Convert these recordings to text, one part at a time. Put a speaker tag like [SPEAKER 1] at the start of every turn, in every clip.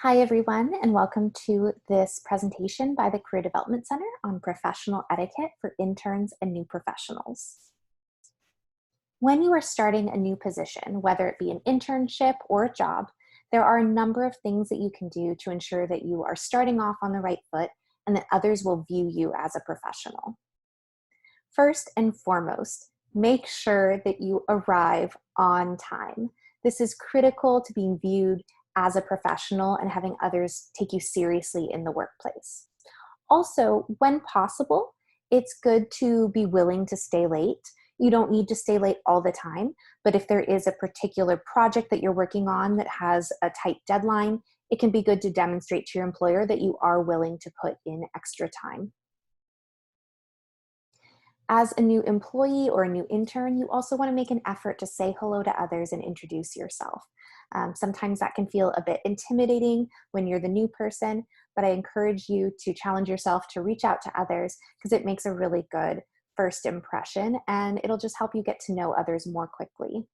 [SPEAKER 1] Hi, everyone, and welcome to this presentation by the Career Development Center on professional etiquette for interns and new professionals. When you are starting a new position, whether it be an internship or a job, there are a number of things that you can do to ensure that you are starting off on the right foot and that others will view you as a professional. First and foremost, make sure that you arrive on time. This is critical to being viewed as a professional and having others take you seriously in the workplace. Also, when possible, it's good to be willing to stay late. You don't need to stay late all the time, but if there is a particular project that you're working on that has a tight deadline, it can be good to demonstrate to your employer that you are willing to put in extra time. As a new employee or a new intern, you also want to make an effort to say hello to others and introduce yourself. Sometimes that can feel a bit intimidating when you're the new person, but I encourage you to challenge yourself to reach out to others because it makes a really good first impression and it'll just help you get to know others more quickly.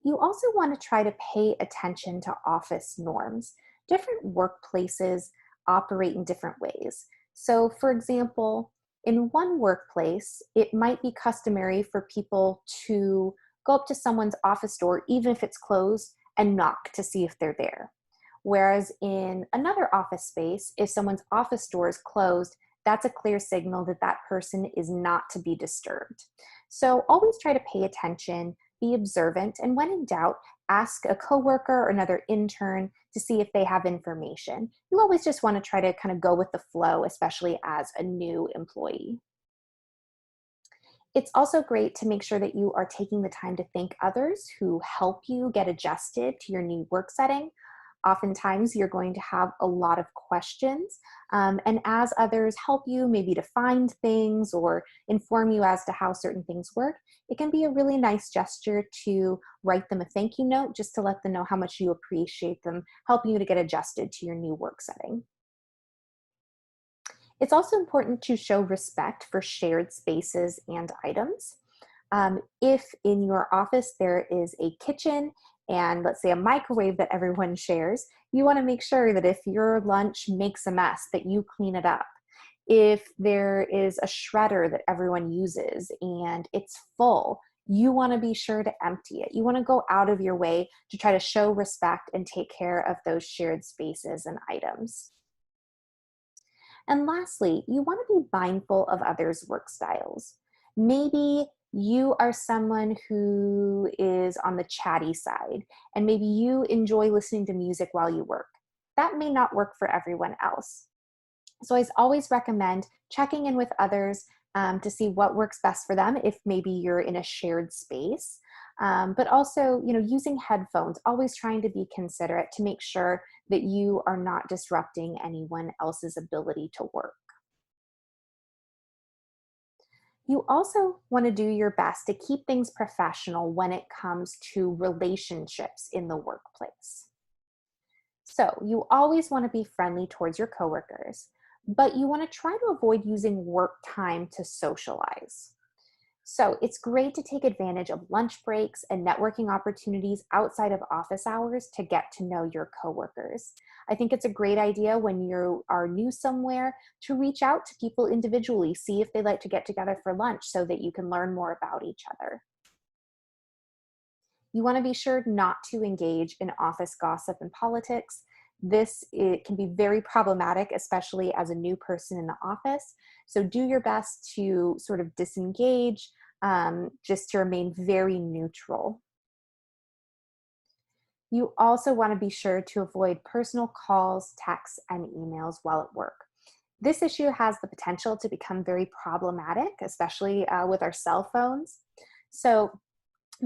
[SPEAKER 1] You also want to try to pay attention to office norms. Different workplaces operate in different ways. So, for example, in one workplace, it might be customary for people to go up to someone's office door, even if it's closed, and knock to see if they're there. Whereas in another office space, if someone's office door is closed, that's a clear signal that that person is not to be disturbed. So always try to pay attention, be observant, and when in doubt, ask a coworker or another intern to see if they have information. You always just want to try to kind of go with the flow, especially as a new employee. It's also great to make sure that you are taking the time to thank others who help you get adjusted to your new work setting. Oftentimes, you're going to have a lot of questions, and as others help you maybe to find things or inform you as to how certain things work, it can be a really nice gesture to write them a thank you note just to let them know how much you appreciate them helping you to get adjusted to your new work setting. It's also important to show respect for shared spaces and items. If in your office there is a kitchen and let's say a microwave that everyone shares, you want to make sure that if your lunch makes a mess, that you clean it up. If there is a shredder that everyone uses and it's full, you want to be sure to empty it. You want to go out of your way to try to show respect and take care of those shared spaces and items. And lastly, you want to be mindful of others' work styles. Maybe you are someone who is on the chatty side, and maybe you enjoy listening to music while you work. That may not work for everyone else. So I always recommend checking in with others to see what works best for them if maybe you're in a shared space. But also, using headphones, always trying to be considerate to make sure that you are not disrupting anyone else's ability to work. You also want to do your best to keep things professional when it comes to relationships in the workplace. So you always want to be friendly towards your coworkers, but you want to try to avoid using work time to socialize. So it's great to take advantage of lunch breaks and networking opportunities outside of office hours to get to know your coworkers. I think it's a great idea when you are new somewhere to reach out to people individually, see if they like to get together for lunch so that you can learn more about each other. You want to be sure not to engage in office gossip and politics. It can be very problematic, especially as a new person in the office. So do your best to sort of disengage, just to remain very neutral. You also want to be sure to avoid personal calls, texts, and emails while at work. This issue has the potential to become very problematic, especially with our cell phones. So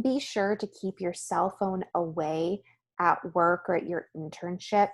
[SPEAKER 1] be sure to keep your cell phone away at work or at your internship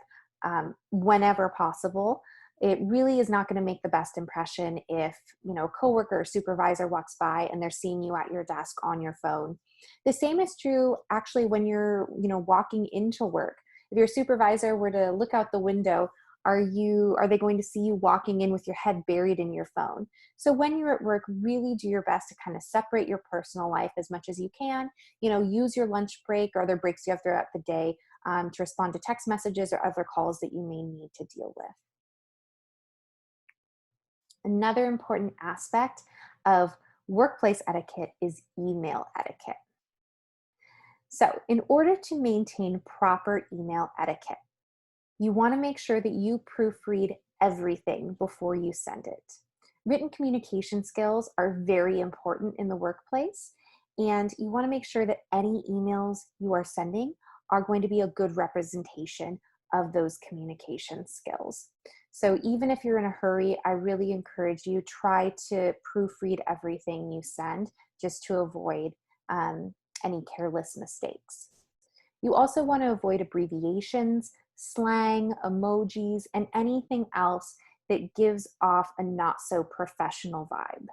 [SPEAKER 1] whenever possible. It really is not going to make the best impression if, a coworker or supervisor walks by and they're seeing you at your desk on your phone. The same is true actually when you're, walking into work. If your supervisor were to look out the window, are they going to see you walking in with your head buried in your phone? So when you're at work, really do your best to kind of separate your personal life as much as you can. Use your lunch break or other breaks you have throughout the day to respond to text messages or other calls that you may need to deal with. Another important aspect of workplace etiquette is email etiquette. So, in order to maintain proper email etiquette, you want to make sure that you proofread everything before you send it. Written communication skills are very important in the workplace, and you want to make sure that any emails you are sending are going to be a good representation of those communication skills. So even if you're in a hurry, I really encourage you try to proofread everything you send just to avoid any careless mistakes. You also want to avoid abbreviations, slang, emojis, and anything else that gives off a not so professional vibe.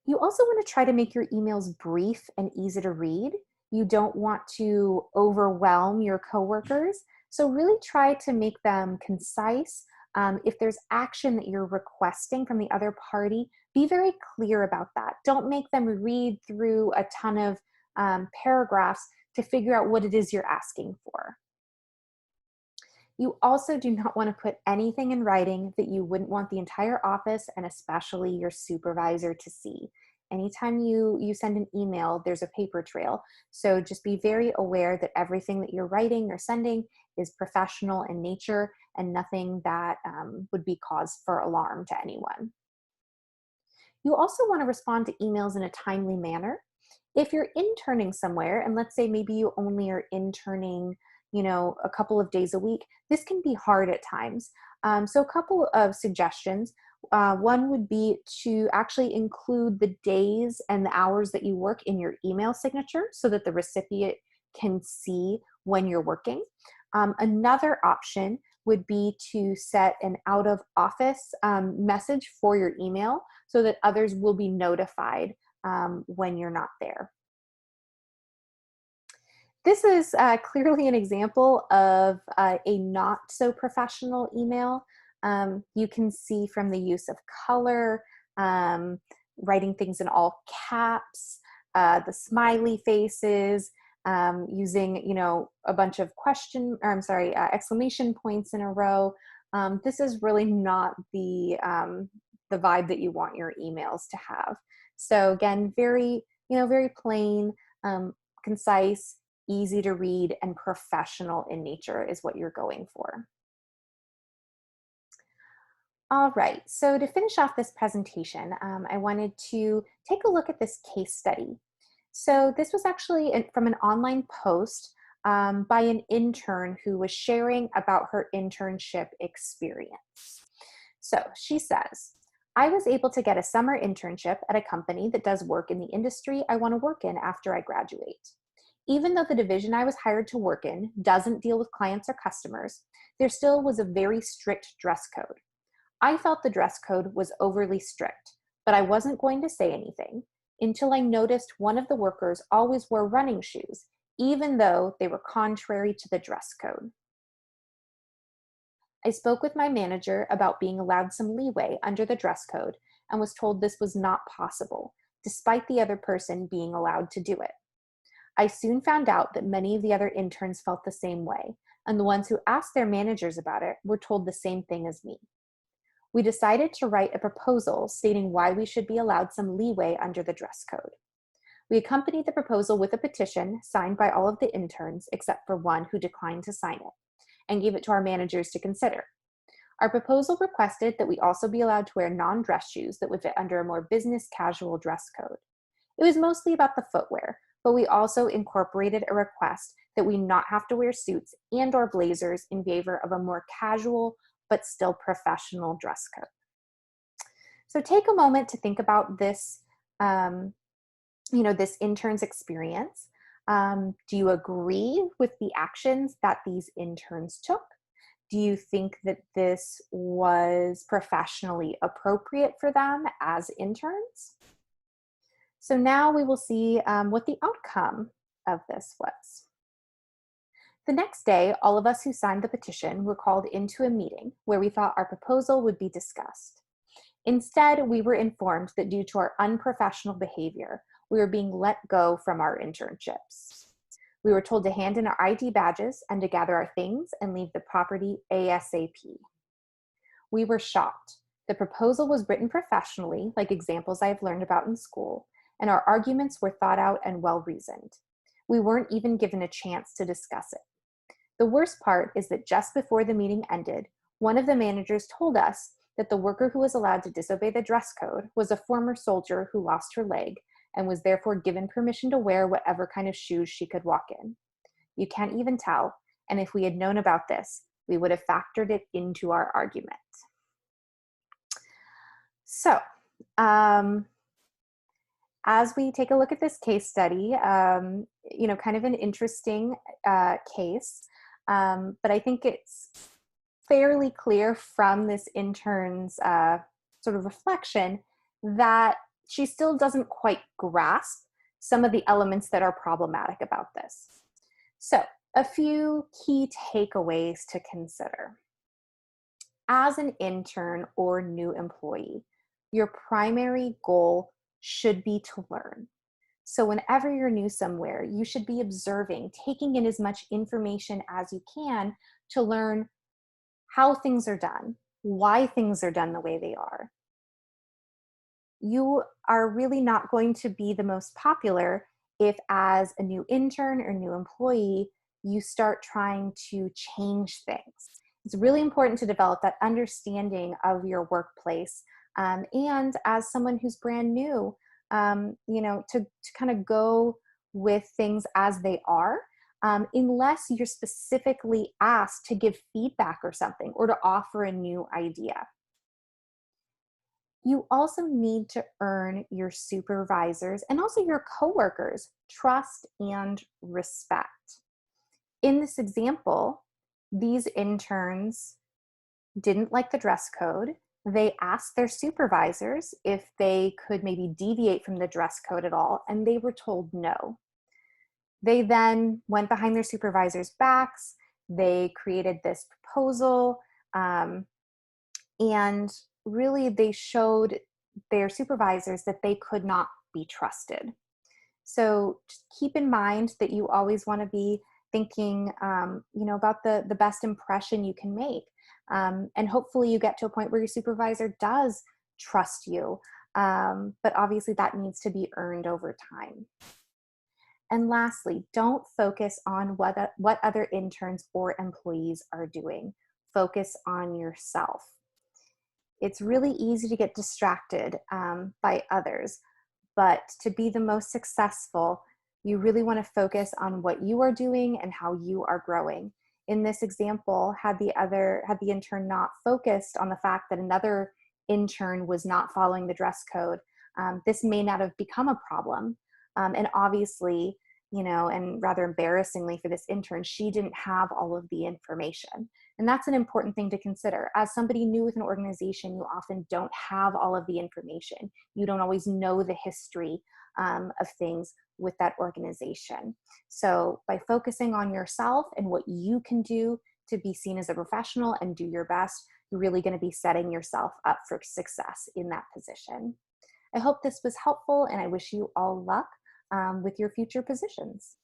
[SPEAKER 1] You also want to try to make your emails brief and easy to read. You don't want to overwhelm your coworkers, so really try to make them concise. If there's action that you're requesting from the other party, be very clear about that. Don't make them read through a ton of paragraphs to figure out what it is you're asking for. You also do not want to put anything in writing that you wouldn't want the entire office and especially your supervisor to see. Anytime you send an email, there's a paper trail. So just be very aware that everything that you're writing or sending is professional in nature and nothing that would be cause for alarm to anyone. You also want to respond to emails in a timely manner. If you're interning somewhere, and let's say maybe you only are interning, a couple of days a week, this can be hard at times. So a couple of suggestions. One would be to actually include the days and the hours that you work in your email signature so that the recipient can see when you're working. Another option would be to set an out of office message for your email so that others will be notified when you're not there. This is clearly an example of a not so professional email. You can see from the use of color, writing things in all caps, the smiley faces, using a bunch of exclamation points in a row. This is really not the vibe that you want your emails to have. So again, very plain, concise, easy to read, and professional in nature is what you're going for. All right, so to finish off this presentation, I wanted to take a look at this case study. So this was actually from an online post by an intern who was sharing about her internship experience. So she says, I was able to get a summer internship at a company that does work in the industry I want to work in after I graduate. Even though the division I was hired to work in doesn't deal with clients or customers, there still was a very strict dress code. I felt the dress code was overly strict, but I wasn't going to say anything until I noticed one of the workers always wore running shoes, even though they were contrary to the dress code. I spoke with my manager about being allowed some leeway under the dress code and was told this was not possible, despite the other person being allowed to do it. I soon found out that many of the other interns felt the same way, and the ones who asked their managers about it were told the same thing as me. We decided to write a proposal stating why we should be allowed some leeway under the dress code. We accompanied the proposal with a petition signed by all of the interns except for one who declined to sign it, and gave it to our managers to consider. Our proposal requested that we also be allowed to wear non-dress shoes that would fit under a more business casual dress code. It was mostly about the footwear, but we also incorporated a request that we not have to wear suits and or blazers in favor of a more casual but still professional dress code. So take a moment to think about this, this intern's experience. Do you agree with the actions that these interns took? Do you think that this was professionally appropriate for them as interns? So now we will see what the outcome of this was. The next day, all of us who signed the petition were called into a meeting where we thought our proposal would be discussed. Instead, we were informed that due to our unprofessional behavior, we were being let go from our internships. We were told to hand in our ID badges and to gather our things and leave the property ASAP. We were shocked. The proposal was written professionally, like examples I've learned about in school, and our arguments were thought out and well reasoned. We weren't even given a chance to discuss it. The worst part is that just before the meeting ended, one of the managers told us that the worker who was allowed to disobey the dress code was a former soldier who lost her leg and was therefore given permission to wear whatever kind of shoes she could walk in. You can't even tell, and if we had known about this, we would have factored it into our argument. So, as we take a look at this case study, kind of an interesting case, but I think it's fairly clear from this intern's sort of reflection that she still doesn't quite grasp some of the elements that are problematic about this. So, a few key takeaways to consider. As an intern or new employee, your primary goal should be to learn. So whenever you're new somewhere, you should be observing, taking in as much information as you can to learn how things are done, why things are done the way they are. You are really not going to be the most popular if, as a new intern or new employee, you start trying to change things. It's really important to develop that understanding of your workplace. And as someone who's brand new, to kind of go with things as they are, unless you're specifically asked to give feedback or something, or to offer a new idea. You also need to earn your supervisors and also your coworkers' trust and respect. In this example, these interns didn't like the dress code. They asked their supervisors if they could maybe deviate from the dress code at all, and they were told no. They then went behind their supervisors' backs. They created this proposal, and really they showed their supervisors that they could not be trusted. So just keep in mind that you always want to be thinking, about the best impression you can make. And hopefully you get to a point where your supervisor does trust you. But obviously that needs to be earned over time. And lastly, don't focus on what other interns or employees are doing. Focus on yourself. It's really easy to get distracted by others, but to be the most successful, you really want to focus on what you are doing and how you are growing. In this example, had the intern not focused on the fact that another intern was not following the dress code, this may not have become a problem. And obviously, and rather embarrassingly for this intern, she didn't have all of the information. And that's an important thing to consider. As somebody new with an organization, you often don't have all of the information. You don't always know the history of things with that organization. So by focusing on yourself and what you can do to be seen as a professional and do your best, you're really going to be setting yourself up for success in that position. I hope this was helpful, and I wish you all luck with your future positions.